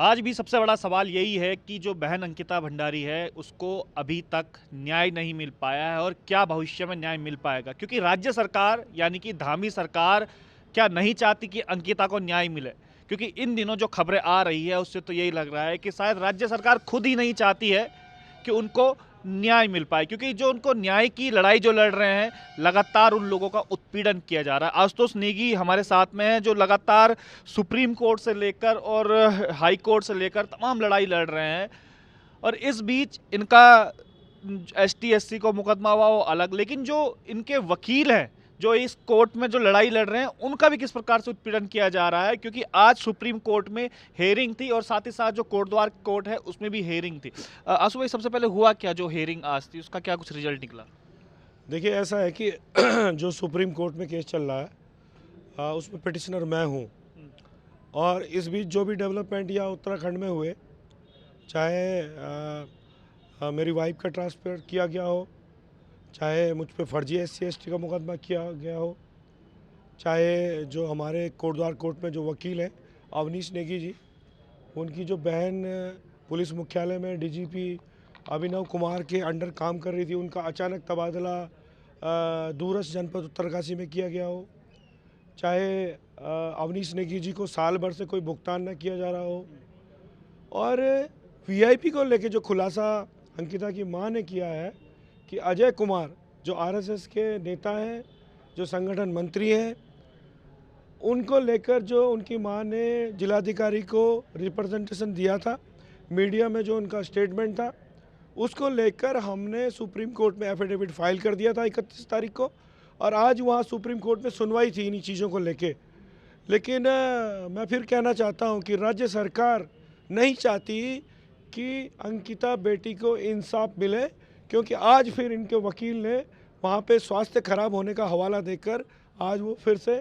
आज भी सबसे बड़ा सवाल यही है कि जो बहन अंकिता भंडारी है उसको अभी तक न्याय नहीं मिल पाया है और क्या भविष्य में न्याय मिल पाएगा, क्योंकि राज्य सरकार यानी कि धामी सरकार क्या नहीं चाहती कि अंकिता को न्याय मिले। क्योंकि इन दिनों जो खबरें आ रही है उससे तो यही लग रहा है कि शायद राज्य सरकार खुद ही नहीं चाहती है कि उनको न्याय मिल पाए, क्योंकि जो उनको न्याय की लड़ाई जो लड़ रहे हैं लगातार उन लोगों का उत्पीड़न किया जा रहा है। आशुतोष नेगी हमारे साथ में है जो लगातार सुप्रीम कोर्ट से लेकर और हाई कोर्ट से लेकर तमाम लड़ाई लड़ रहे हैं, और इस बीच इनका ST SC को मुकदमा हुआ वो अलग, लेकिन जो इनके वकील हैं जो इस कोर्ट में जो लड़ाई लड़ रहे हैं उनका भी किस प्रकार से उत्पीड़न किया जा रहा है, क्योंकि आज सुप्रीम कोर्ट में हेयरिंग थी और साथ ही साथ जो कोटद्वार कोर्ट है उसमें भी हेयरिंग थी। आशु भाई, सबसे पहले हुआ क्या जो हेयरिंग आज थी, उसका क्या कुछ रिजल्ट निकला? देखिए, ऐसा है कि जो सुप्रीम कोर्ट में केस चल रहा है उसमें पिटिशनर मैं हूँ। और इस बीच जो भी डेवलपमेंट या उत्तराखंड में हुए, चाहे मेरी वाइफ का ट्रांसफ़र किया गया हो, चाहे मुझ पे फर्जी SC ST का मुकदमा किया गया हो, चाहे जो हमारे कोटद्वार कोर्ट में जो वकील हैं अवनीश नेगी जी, उनकी जो बहन पुलिस मुख्यालय में DGP अभिनव कुमार के अंडर काम कर रही थी, उनका अचानक तबादला दूरस्थ जनपद उत्तरकाशी में किया गया हो, चाहे अवनीश नेगी जी को साल भर से कोई भुगतान न किया जा रहा हो, और VIP को लेके जो खुलासा अंकिता की मां ने किया है कि अजय कुमार जो RSS के नेता हैं, जो संगठन मंत्री हैं, उनको लेकर जो उनकी मां ने जिलाधिकारी को रिप्रेजेंटेशन दिया था, मीडिया में जो उनका स्टेटमेंट था, उसको लेकर हमने सुप्रीम कोर्ट में एफिडेविट फाइल कर दिया था 31 तारीख को। और आज वहाँ सुप्रीम कोर्ट में सुनवाई थी इन्हीं चीज़ों को लेके। लेकिन मैं फिर कहना चाहता हूँ कि राज्य सरकार नहीं चाहती कि अंकिता बेटी को इंसाफ मिले, क्योंकि आज फिर इनके वकील ने वहाँ पे स्वास्थ्य खराब होने का हवाला देकर आज वो फिर से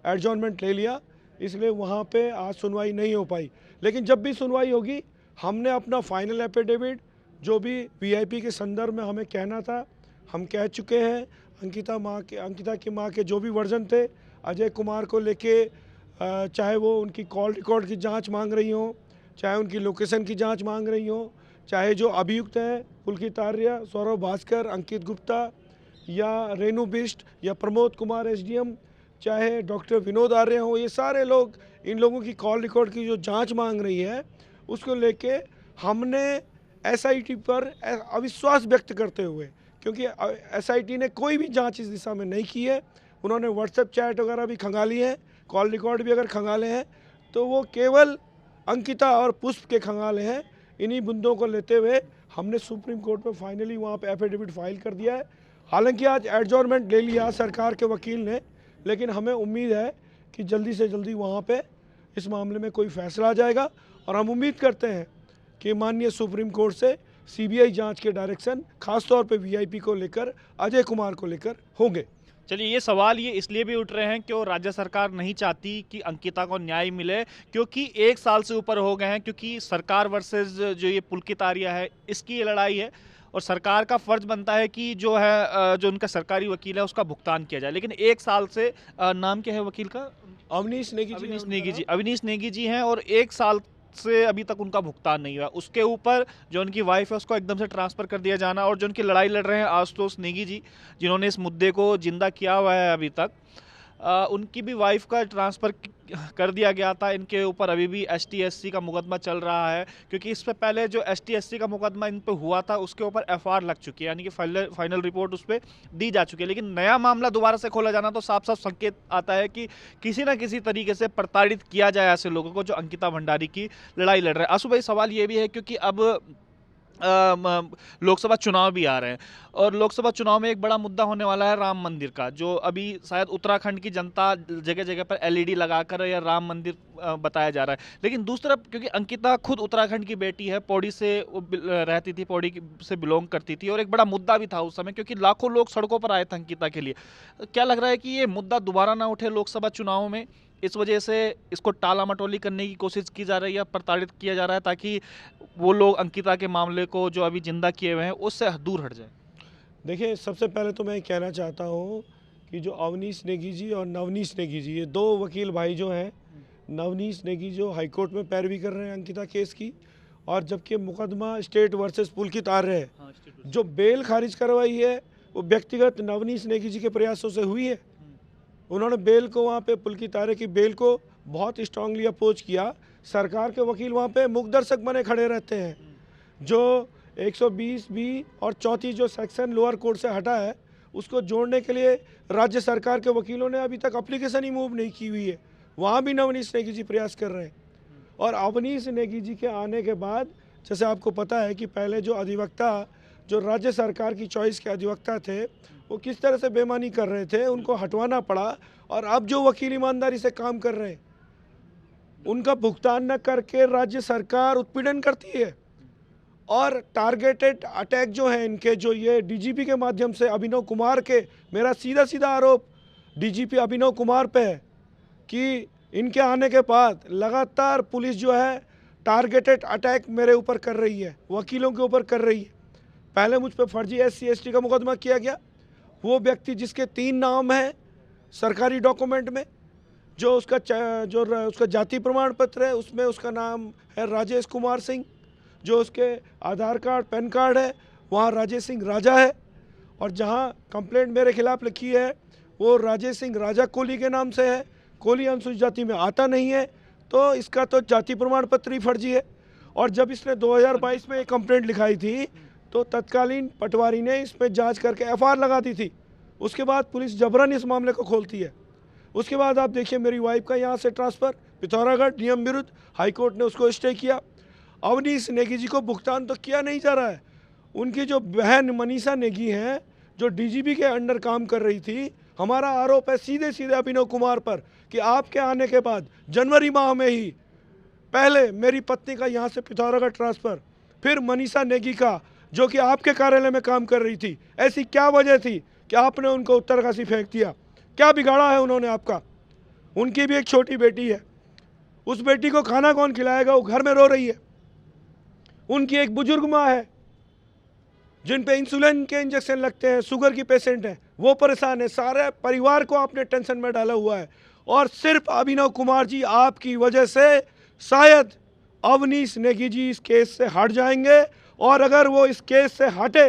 एडजॉर्नमेंट ले लिया, इसलिए वहाँ पे आज सुनवाई नहीं हो पाई। लेकिन जब भी सुनवाई होगी हमने अपना फाइनल एफिडेविट जो भी VIP के संदर्भ में हमें कहना था हम कह चुके हैं। अंकिता की माँ के जो भी वर्जन थे अजय कुमार को लेके, चाहे वो उनकी कॉल रिकॉर्ड की जांच मांग रही हो, चाहे उनकी लोकेशन की जांच मांग रही हो, चाहे जो अभियुक्त हैं पुलकित आर्य, सौरभ भास्कर, अंकित गुप्ता या रेणु बिष्ट या प्रमोद कुमार SDM, चाहे डॉक्टर विनोद आर्य हो, ये सारे लोग, इन लोगों की कॉल रिकॉर्ड की जो जांच मांग रही है उसको लेके हमने SIT पर अविश्वास व्यक्त करते हुए, क्योंकि SIT ने कोई भी जांच इस दिशा में नहीं की है, उन्होंने व्हाट्सएप चैट वगैरह भी खंगाली है, कॉल रिकॉर्ड भी अगर खंगाले हैं तो वो केवल अंकिता और पुष्प के खंगाले हैं। इन्हीं मुद्दों को लेते हुए हमने सुप्रीम कोर्ट में फाइनली वहाँ पे एफिडेविट फाइल कर दिया है। हालांकि आज एडजॉर्नमेंट ले लिया सरकार के वकील ने, लेकिन हमें उम्मीद है कि जल्दी से जल्दी वहाँ पे इस मामले में कोई फैसला आ जाएगा, और हम उम्मीद करते हैं कि माननीय सुप्रीम कोर्ट से CBI जांच के डायरेक्शन खासतौर पे VIP को लेकर, अजय कुमार को लेकर होंगे। चलिए, ये सवाल ये इसलिए भी उठ रहे हैं कि राज्य सरकार नहीं चाहती कि अंकिता को न्याय मिले, क्योंकि 1 साल से ऊपर हो गए हैं, क्योंकि सरकार वर्सेस जो ये पुलकित आर्या है इसकी ये लड़ाई है, और सरकार का फर्ज बनता है कि जो है जो उनका सरकारी वकील है उसका भुगतान किया जाए। लेकिन 1 साल से नाम क्या है वकील का? अवनीश नेगी अविनीश नेगी जी हैं, और 1 साल से अभी तक उनका भुगतान नहीं हुआ। उसके ऊपर जो उनकी वाइफ है उसको एकदम से ट्रांसफ़र कर दिया जाना, और जो उनकी लड़ाई लड़ रहे हैं आशुतोष नेगी जी, जिन्होंने इस मुद्दे को जिंदा किया हुआ है अभी तक, उनकी भी वाइफ का ट्रांसफ़र कर दिया गया था। इनके ऊपर अभी भी ST SC का मुकदमा चल रहा है, क्योंकि इससे पहले जो ST SC का मुकदमा इन पे हुआ था उसके ऊपर FR लग चुकी है, यानी कि फाइनल रिपोर्ट उस पर दी जा चुकी है। लेकिन नया मामला दोबारा से खोला जाना तो साफ साफ संकेत आता है कि किसी ना किसी तरीके से प्रताड़ित किया जाए ऐसे लोगों को जो अंकिता भंडारी की लड़ाई लड़ रहे हैं। आशु भाई, सवाल ये भी है क्योंकि अब लोकसभा चुनाव भी आ रहे हैं, और लोकसभा चुनाव में एक बड़ा मुद्दा होने वाला है राम मंदिर का, जो अभी शायद उत्तराखंड की जनता जगह जगह पर LED लगाकर या राम मंदिर बताया जा रहा है। लेकिन दूसरी तरफ, क्योंकि अंकिता खुद उत्तराखंड की बेटी है, पौड़ी से रहती थी, पौड़ी से बिलोंग करती थी, और एक बड़ा मुद्दा भी था उस समय, क्योंकि लाखों लोग सड़कों पर आए थे अंकिता के लिए। क्या लग रहा है कि ये मुद्दा दोबारा ना उठे लोकसभा चुनाव में, इस वजह से इसको टाला मटोली करने की कोशिश की जा रही है, प्रताड़ित किया जा रहा है, ताकि वो लोग अंकिता के मामले को जो अभी जिंदा किए हुए हैं उससे दूर हट जाए? देखिए, सबसे पहले तो मैं कहना चाहता हूँ कि जो अवनीश नेगी जी और नवनीश नेगी जी, ये 2 वकील भाई जो हैं, नवनीश नेगी जो हाईकोर्ट में पैरवी कर रहे हैं अंकिता केस की, और जबकि मुकदमा स्टेट वर्सेस पुलकित आ रहे हैं, जो बेल खारिज करवाई है वो व्यक्तिगत नवनीश नेगी जी के प्रयासों से हुई है। उन्होंने बेल को वहाँ पे पुलकित आर्य की बेल को बहुत स्ट्रांगली अपोज किया। सरकार के वकील वहाँ पे मुखदर्शक बने खड़े रहते हैं। जो 120 बी और 34 जो सेक्शन लोअर कोर्ट से हटा है उसको जोड़ने के लिए राज्य सरकार के वकीलों ने अभी तक एप्लीकेशन ही मूव नहीं की हुई है। वहाँ भी नवनीश नेगी जी प्रयास कर रहे हैं। और अवनीश नेगी जी के आने के बाद, जैसे आपको पता है कि पहले जो अधिवक्ता, जो राज्य सरकार की चॉइस के अधिवक्ता थे, वो किस तरह से बेईमानी कर रहे थे, उनको हटवाना पड़ा। और अब जो वकील ईमानदारी से काम कर रहे हैं उनका भुगतान न करके राज्य सरकार उत्पीड़न करती है। और टारगेटेड अटैक जो है इनके, जो ये डीजीपी के माध्यम से अभिनव कुमार के, मेरा सीधा सीधा आरोप डीजीपी अभिनव कुमार पे है कि इनके आने के बाद लगातार पुलिस जो है टारगेटेड अटैक मेरे ऊपर कर रही है, वकीलों के ऊपर कर रही है। पहले मुझ पर फर्जी SC/ST का मुकदमा किया गया। वो व्यक्ति जिसके 3 नाम हैं सरकारी डॉक्यूमेंट में, जो उसका जाति प्रमाण पत्र है उसमें उसका नाम है राजेश कुमार सिंह, जो उसके आधार कार्ड पैन कार्ड है वहाँ राजेश सिंह राजा है, और जहाँ कंप्लेंट मेरे खिलाफ लिखी है वो राजेश सिंह राजा कोहली के नाम से है। कोहली अनुसूचित जाति में आता नहीं है, तो इसका तो जाति प्रमाण पत्र ही फर्जी है। और जब इसने 2022 में एक कंप्लेंट लिखाई थी तो तत्कालीन पटवारी ने इस पर जांच करके FIR लगा दी थी। उसके बाद पुलिस जबरन इस मामले को खोलती है। उसके बाद आप देखिए मेरी वाइफ का यहाँ से ट्रांसफ़र पिथौरागढ़ नियम विरुद्ध, हाईकोर्ट ने उसको स्टे किया। अवनीश नेगी जी को भुगतान तो किया नहीं जा रहा है। उनकी जो बहन मनीषा नेगी हैं, जो DGP के अंडर काम कर रही थी, हमारा आरोप है सीधे सीधे अभिनव कुमार पर कि आपके आने के बाद जनवरी माह में ही पहले मेरी पत्नी का यहाँ से पिथौरागढ़ ट्रांसफ़र, फिर मनीषा नेगी का जो कि आपके कार्यालय में काम कर रही थी। ऐसी क्या वजह थी कि आपने उनको उत्तरकाशी फेंक दिया? क्या बिगाड़ा है उन्होंने आपका? उनकी भी एक छोटी बेटी है, उस बेटी को खाना कौन खिलाएगा? वो घर में रो रही है। उनकी एक बुजुर्ग माँ है जिन पे इंसुलिन के इंजेक्शन लगते हैं, शुगर की पेशेंट है, वो परेशान है। सारे परिवार को आपने टेंशन में डाला हुआ है। और सिर्फ अभिनव कुमार जी आपकी वजह से शायद अवनीश नेगी जी इस केस से हट जाएंगे, और अगर वो इस केस से हटे,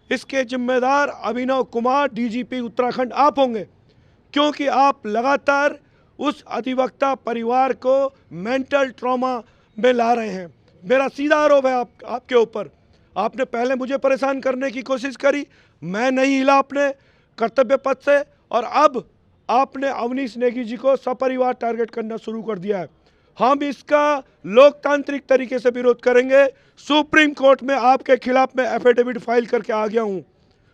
इसके जिम्मेदार अभिनव कुमार DGP उत्तराखंड आप होंगे, क्योंकि आप लगातार उस अधिवक्ता परिवार को मेंटल ट्रॉमा में ला रहे हैं। मेरा सीधा आरोप है आपके ऊपर। आपने पहले मुझे परेशान करने की कोशिश करी, मैं नहीं हिला अपने कर्तव्य पथ से, और अब आपने अवनीश नेगी जी को सपरिवार टारगेट करना शुरू कर दिया है। हम इसका लोकतांत्रिक तरीके से विरोध करेंगे। सुप्रीम कोर्ट में आपके खिलाफ मैं एफिडेविट फाइल करके आ गया हूं।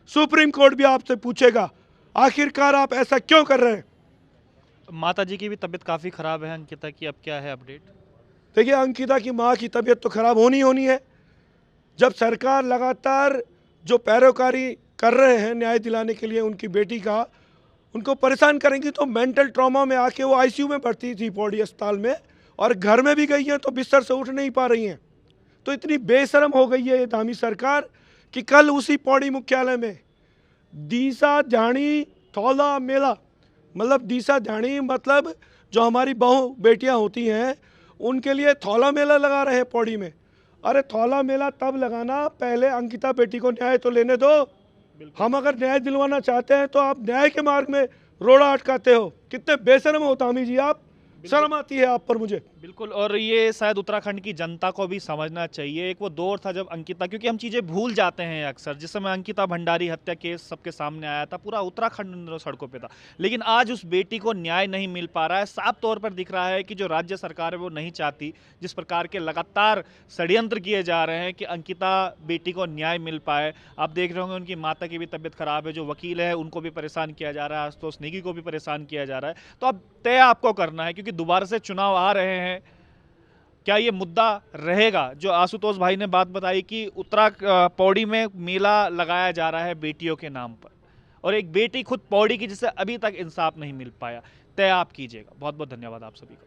सुप्रीम कोर्ट भी आपसे पूछेगा आखिरकार आप ऐसा क्यों कर रहे हैं। माता जी की भी तबीयत काफ़ी ख़राब है अंकिता की, अब क्या है अपडेट? देखिए, अंकिता की माँ की तबीयत तो खराब होनी है। जब सरकार लगातार जो पैरोकारी कर रहे हैं न्याय दिलाने के लिए उनकी बेटी का, उनको परेशान करेंगी तो मेंटल ट्रॉमा में आके वो ICU में भर्ती थी पौड़ी अस्पताल में, और घर में भी गई हैं तो बिस्तर से उठ नहीं पा रही हैं। तो इतनी बेशरम हो गई है ये धामी सरकार कि कल उसी पौड़ी मुख्यालय में दीसा ध्याणी थौला मेला, मतलब दीसा ध्याणी मतलब जो हमारी बहू बेटियां होती हैं उनके लिए थौला मेला लगा रहे हैं पौड़ी में। अरे थौला मेला तब लगाना, पहले अंकिता बेटी को न्याय तो लेने दो। हम अगर न्याय दिलवाना चाहते हैं तो आप न्याय के मार्ग में रोड़ा अटकाते हो। कितने बेशरम हो धामी जी आप, शर्म आती है आप पर मुझे। बिल्कुल, और ये शायद उत्तराखंड की जनता को भी समझना चाहिए। एक वो दौर था जब अंकिता, क्योंकि हम चीज़ें भूल जाते हैं अक्सर, जिस समय अंकिता भंडारी हत्या केस सबके सामने आया था, पूरा उत्तराखंड सड़कों पे था। लेकिन आज उस बेटी को न्याय नहीं मिल पा रहा है। साफ तौर पर दिख रहा है कि जो राज्य सरकार है वो नहीं चाहती, जिस प्रकार के लगातार षड्यंत्र किए जा रहे हैं कि अंकिता बेटी को न्याय मिल पाए। आप देख रहे होंगे उनकी माता की भी तबीयत खराब है, जो वकील है उनको भी परेशान किया जा रहा है, आशुतोष नेगी को भी परेशान किया जा रहा है। तो अब तय आपको करना है, क्योंकि दोबारा से चुनाव आ रहे हैं। क्या ये मुद्दा रहेगा जो आशुतोष भाई ने बात बताई कि पौड़ी में मेला लगाया जा रहा है बेटियों के नाम पर, और एक बेटी खुद पौड़ी की जिसे अभी तक इंसाफ नहीं मिल पाया? तय आप कीजिएगा। बहुत बहुत धन्यवाद आप सभी का।